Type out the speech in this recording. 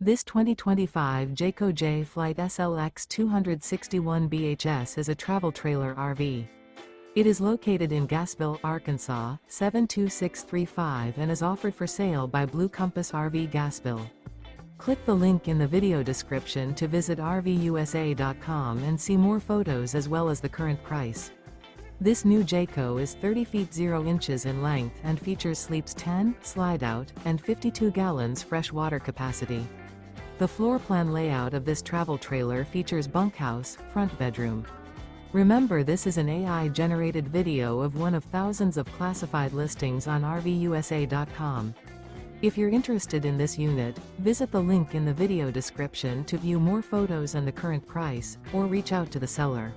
This 2025 Jayco Jay Flight SLX 261 BHS is a travel trailer RV. It is located in Gassville, Arkansas, 72635 and is offered for sale by Blue Compass RV Gassville. Click the link in the video description to visit RVUSA.com and see more photos as well as the current price. This new Jayco is 30 feet 0 inches in length and features sleeps 10, slide-out, and 52 gallons fresh water capacity. The floor plan layout of this travel trailer features bunkhouse, front bedroom. Remember, this is an AI-generated video of one of thousands of classified listings on RVUSA.com. If you're interested in this unit, visit the link in the video description to view more photos and the current price, or reach out to the seller.